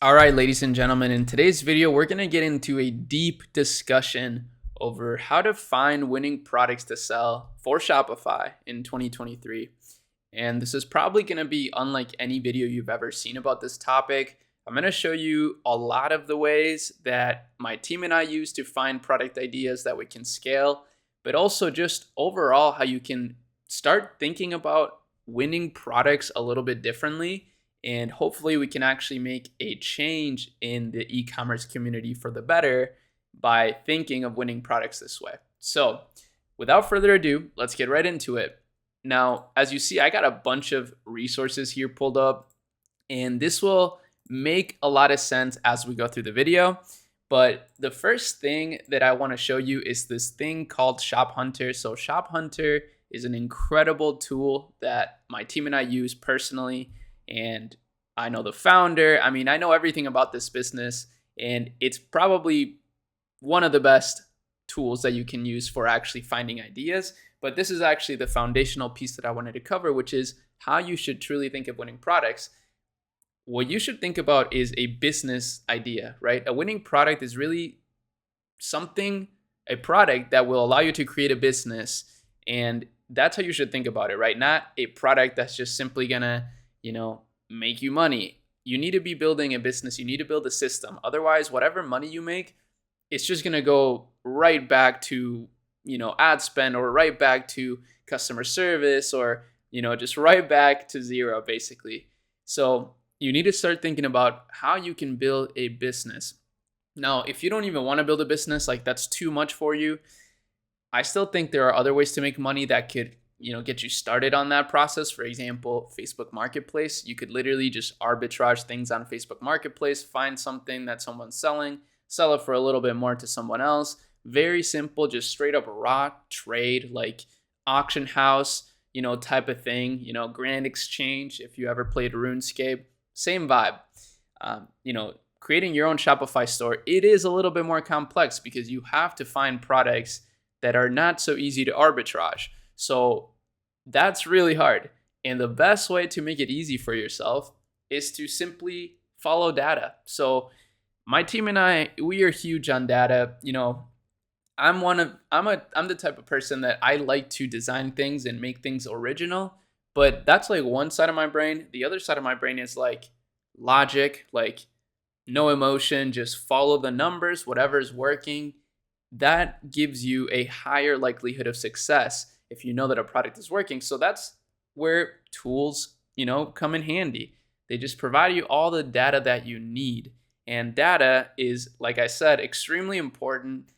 All right, ladies and gentlemen, in today's video, we're going to get into a deep discussion over how to find winning products to sell for Shopify in 2023. And this is probably going to be unlike any video you've ever seen about this topic. I'm going to show you a lot of the ways that my team and I use to find product ideas that we can scale, but also just overall how you can start thinking about winning products a little bit differently. And hopefully we can actually make a change in the e-commerce community for the better by thinking of winning products this way. So without further ado, let's get right into it. Now, as you see, I got a bunch of resources here pulled up, and this will make a lot of sense as we go through the video. But the first thing that I want to show you is this thing called Shop Hunter. So Shop Hunter is an incredible tool that my team and I use personally. And I know the founder. I mean, I know everything about this business, and it's probably one of the best tools that you can use for actually finding ideas. But this is actually the foundational piece that I wanted to cover, which is how you should truly think of winning products. What you should think about is a business idea, right? A winning product is really a product that will allow you to create a business. And that's how you should think about it, right? Not a product that's just simply gonna make you money. You need to be building a business. You need to build a system. Otherwise, whatever money you make, it's just going to go right back to, ad spend, or right back to customer service, or, just right back to zero, basically. So you need to start thinking about how you can build a business. Now, if you don't even want to build a business, like that's too much for you, I still think there are other ways to make money that could get you started on that process. For example, Facebook Marketplace. You could literally just arbitrage things on Facebook Marketplace, find something that someone's selling, sell it for a little bit more to someone else. Very simple, just straight up raw trade, like auction house, type of thing, grand exchange. If you ever played RuneScape, same vibe. Creating your own Shopify store, it is a little bit more complex because you have to find products that are not so easy to arbitrage. So that's really hard. And the best way to make it easy for yourself is to simply follow data. So my team and I, we are huge on data. I'm the type of person that I like to design things and make things original, but that's like one side of my brain. The other side of my brain is like logic, like no emotion, just follow the numbers, whatever is working. That gives you a higher likelihood of success if you know that a product is working. So that's where tools, come in handy. They just provide you all the data that you need. And data is, like I said, extremely important.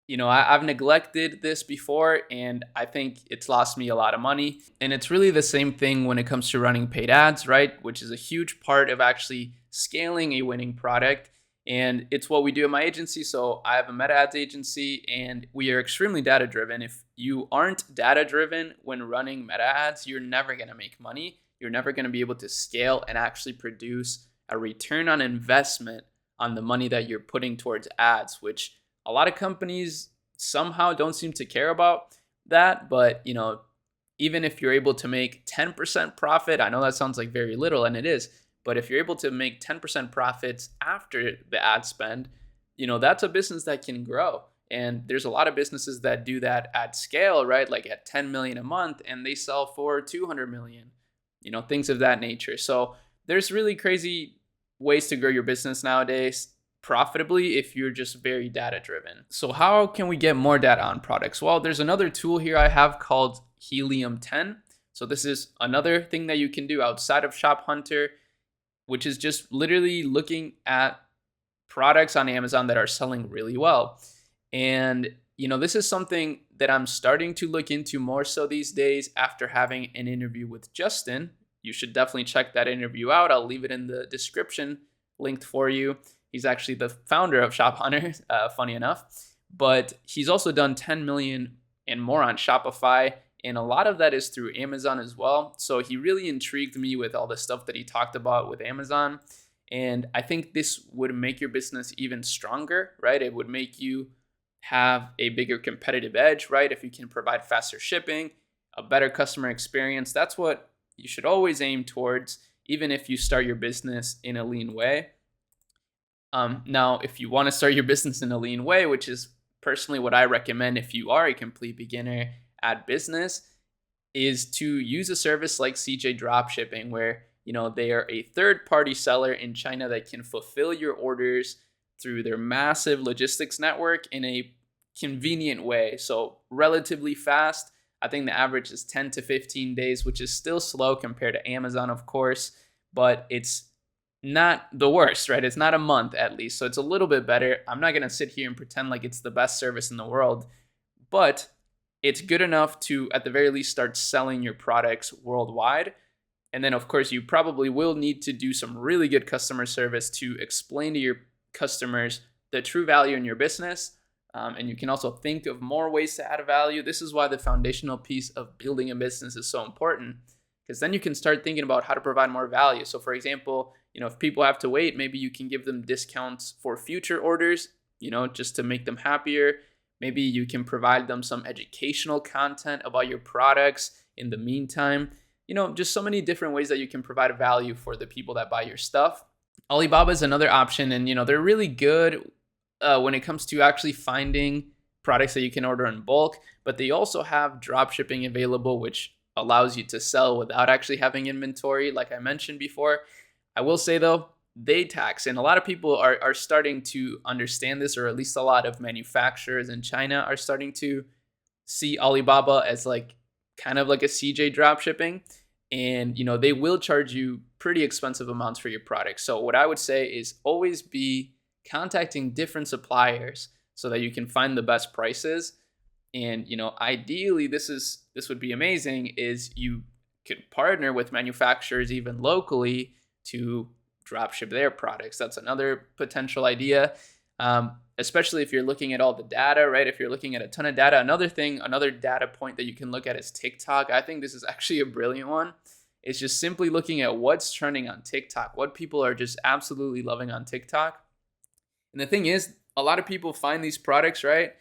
I've neglected this before, and I think it's lost me a lot of money. And it's really the same thing when it comes to running paid ads, right? Which is a huge part of actually scaling a winning product. And it's what we do at my agency. So I have a meta ads agency, and we are extremely data driven. If you aren't data driven when running meta ads, you're never going to make money. You're never going to be able to scale and actually produce a return on investment on the money that you're putting towards ads, which a lot of companies somehow don't seem to care about that. But, even if you're able to make 10% profit, I know that sounds like very little, and it is. But if you're able to make 10% profits after the ad spend, that's a business that can grow. And there's a lot of businesses that do that at scale, right? Like at 10 million a month, and they sell for 200 million, things of that nature. So there's really crazy ways to grow your business nowadays profitably if you're just very data driven. So how can we get more data on products? Well, there's another tool here I have called Helium 10. So this is another thing that you can do outside of Shop Hunter, which is just literally looking at products on Amazon that are selling really well. And, this is something that I'm starting to look into more so these days after having an interview with Justin. You should definitely check that interview out. I'll leave it in the description linked for you. He's actually the founder of Shop Hunter, funny enough. But he's also done 10 million and more on Shopify. And a lot of that is through Amazon as well. So he really intrigued me with all the stuff that he talked about with Amazon. And I think this would make your business even stronger, right? It would make you have a bigger competitive edge, right? If you can provide faster shipping, a better customer experience, that's what you should always aim towards, even if you start your business in a lean way. Now, if you want to start your business in a lean way, which is personally what I recommend if you are a complete beginner at business, is to use a service like CJ Dropshipping, where they are a third-party seller in China that can fulfill your orders through their massive logistics network in a convenient way. So relatively fast. I think the average is 10 to 15 days, which is still slow compared to Amazon, of course, but it's not the worst, right? It's not a month at least. So it's a little bit better. I'm not going to sit here and pretend like it's the best service in the world, but it's good enough to, at the very least, start selling your products worldwide. And then, of course, you probably will need to do some really good customer service to explain to your customers the true value in your business. And you can also think of more ways to add value. This is why the foundational piece of building a business is so important, because then you can start thinking about how to provide more value. So, for example, if people have to wait, maybe you can give them discounts for future orders, just to make them happier. Maybe you can provide them some educational content about your products in the meantime. Just so many different ways that you can provide value for the people that buy your stuff. Alibaba is another option, and they're really good when it comes to actually finding products that you can order in bulk, but they also have drop shipping available, which allows you to sell without actually having inventory, like I mentioned before. I will say though, they tax, and a lot of people are starting to understand this, or at least a lot of manufacturers in China are starting to see Alibaba as kind of like a CJ drop shipping, and they will charge you pretty expensive amounts for your product. So what I would say is always be contacting different suppliers so that you can find the best prices. And ideally, this would be amazing, is you could partner with manufacturers even locally to drop ship their products. That's another potential idea, especially if you're looking at all the data, right? If you're looking at a ton of data. Another data point that you can look at is TikTok. I think this is actually a brilliant one. It's just simply looking at what's trending on TikTok, what people are just absolutely loving on TikTok. And the thing is, a lot of people find these products, right?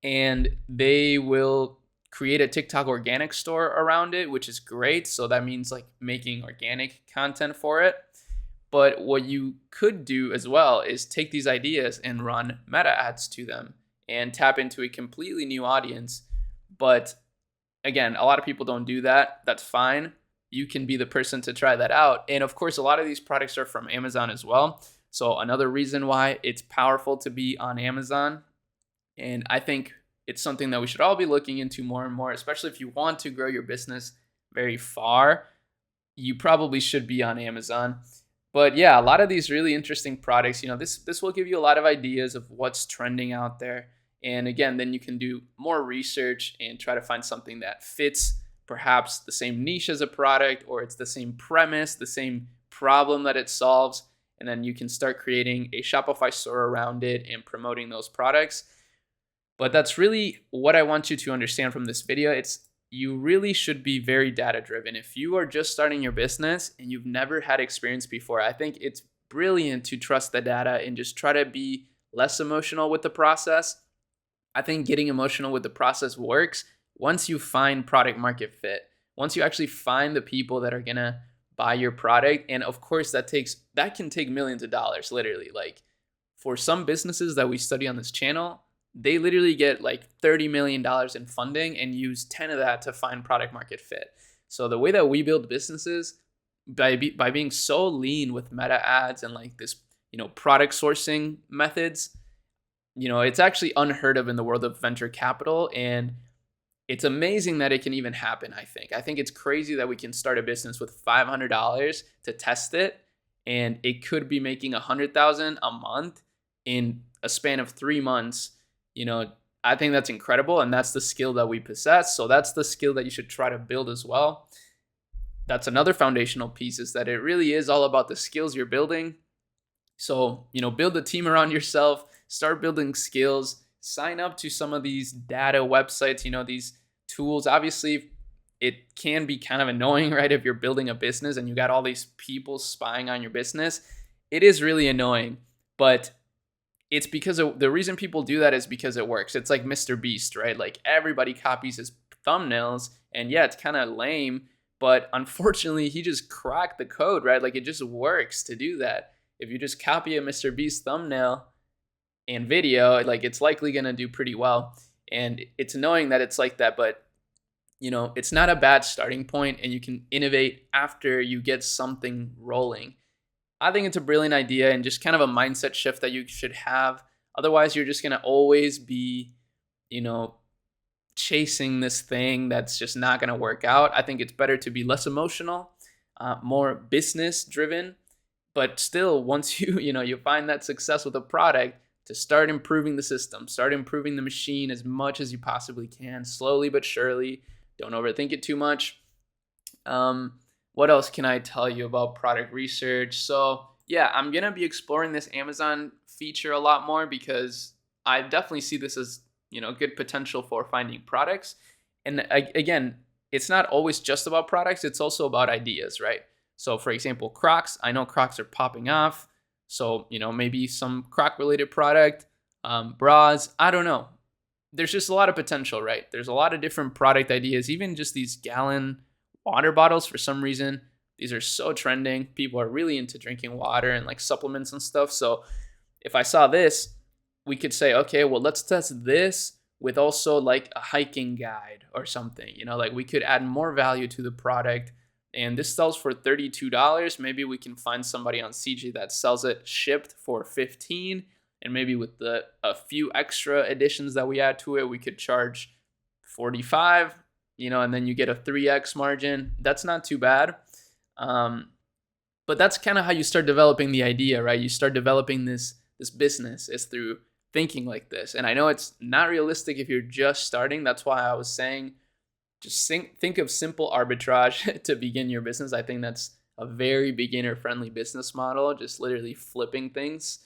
And they will create a TikTok organic store around it, which is great. So that means making organic content for it. But what you could do as well is take these ideas and run meta ads to them and tap into a completely new audience. But again, a lot of people don't do that. That's fine. You can be the person to try that out. And of course, a lot of these products are from Amazon as well. So another reason why it's powerful to be on Amazon. And I think it's something that we should all be looking into more and more, especially if you want to grow your business very far. You probably should be on Amazon. But yeah, a lot of these really interesting products, this will give you a lot of ideas of what's trending out there. And again, then you can do more research and try to find something that fits perhaps the same niche as a product, or it's the same premise, the same problem that it solves. And then you can start creating a Shopify store around it and promoting those products. But that's really what I want you to understand from this video. You really should be very data driven. If you are just starting your business and you've never had experience before, I think it's brilliant to trust the data and just try to be less emotional with the process. I think getting emotional with the process works once you find product market fit, once you actually find the people that are gonna buy your product. And of course, that can take millions of dollars, literally. For some businesses that we study on this channel, they literally get $30 million in funding and use 10 of that to find product market fit. So the way that we build businesses, by being so lean with meta ads and this, product sourcing methods, it's actually unheard of in the world of venture capital. And it's amazing that it can even happen, I think it's crazy that we can start a business with $500 to test it, and it could be making $100,000 a month in a span of 3 months. I think that's incredible, and that's the skill that we possess. So that's the skill that you should try to build as well. That's another foundational piece, is that it really is all about the skills you're building. So, build a team around yourself, start building skills, sign up to some of these data websites, these tools. Obviously, it can be kind of annoying, right? If you're building a business and you got all these people spying on your business, it is really annoying. But it's because the reason people do that is because it works. It's like Mr. Beast, right? Everybody copies his thumbnails, and yeah, it's kind of lame, but unfortunately, he just cracked the code, right? It just works to do that. if you just copy a Mr. Beast thumbnail and video, like it's likely going to do pretty well. And it's knowing that it's like that, but it's not a bad starting point, and you can innovate after you get something rolling. I think it's a brilliant idea and just kind of a mindset shift that you should have. Otherwise, you're just going to always be, chasing this thing that's just not going to work out. I think it's better to be less emotional, more business driven, but still, once you find that success with a product, to start improving the system, start improving the machine as much as you possibly can, slowly but surely. Don't overthink it too much. What else can I tell you about product research? So yeah, I'm going to be exploring this Amazon feature a lot more because I definitely see this as, good potential for finding products. And again, it's not always just about products. It's also about ideas, right? So for example, Crocs, I know Crocs are popping off. So, maybe some Croc related product, bras, I don't know. There's just a lot of potential, right? There's a lot of different product ideas, even just these gallon water bottles. For some reason, these are so trending. People are really into drinking water and like supplements and stuff. So if I saw this, we could say, okay, well, let's test this with also like a hiking guide or something, like we could add more value to the product. And this sells for $32. Maybe we can find somebody on CG that sells it shipped for $15. And maybe with a few extra additions that we add to it, we could charge $45, and then you get a 3x margin. That's not too bad. But that's kind of how you start developing the idea, right? You start developing this business is through thinking like this. And I know it's not realistic if you're just starting. That's why I was saying, just think of simple arbitrage to begin your business. I think that's a very beginner-friendly business model, just literally flipping things.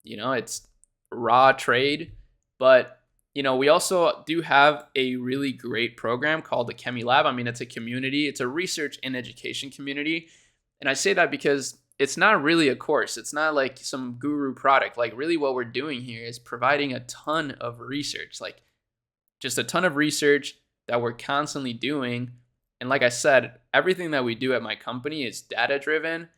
It's raw trade. But, we also do have a really great program called the Chemi Lab. I mean, it's a community. It's a research and education community. And I say that because it's not really a course. It's not like some guru product. Like really what we're doing here is providing a ton of research, like just a ton of research that we're constantly doing. And like I said, everything that we do at my company is data driven.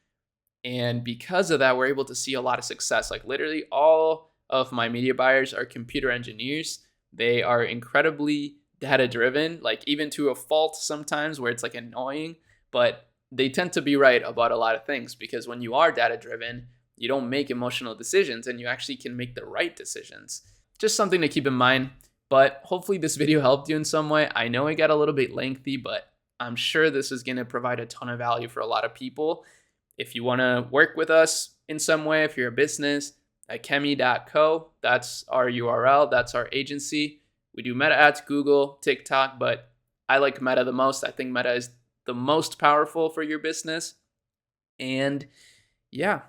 And because of that, we're able to see a lot of success. Like literally all of my media buyers are computer engineers. They are incredibly data driven, like even to a fault sometimes where it's like annoying, but they tend to be right about a lot of things because when you are data driven, you don't make emotional decisions and you actually can make the right decisions. Just something to keep in mind. But hopefully this video helped you in some way. I know it got a little bit lengthy, but I'm sure this is going to provide a ton of value for a lot of people. If you want to work with us in some way, if you're a business, at chemi.co, that's our URL, that's our agency. We do Meta ads, Google, TikTok, but I like Meta the most. I think Meta is the most powerful for your business. And yeah,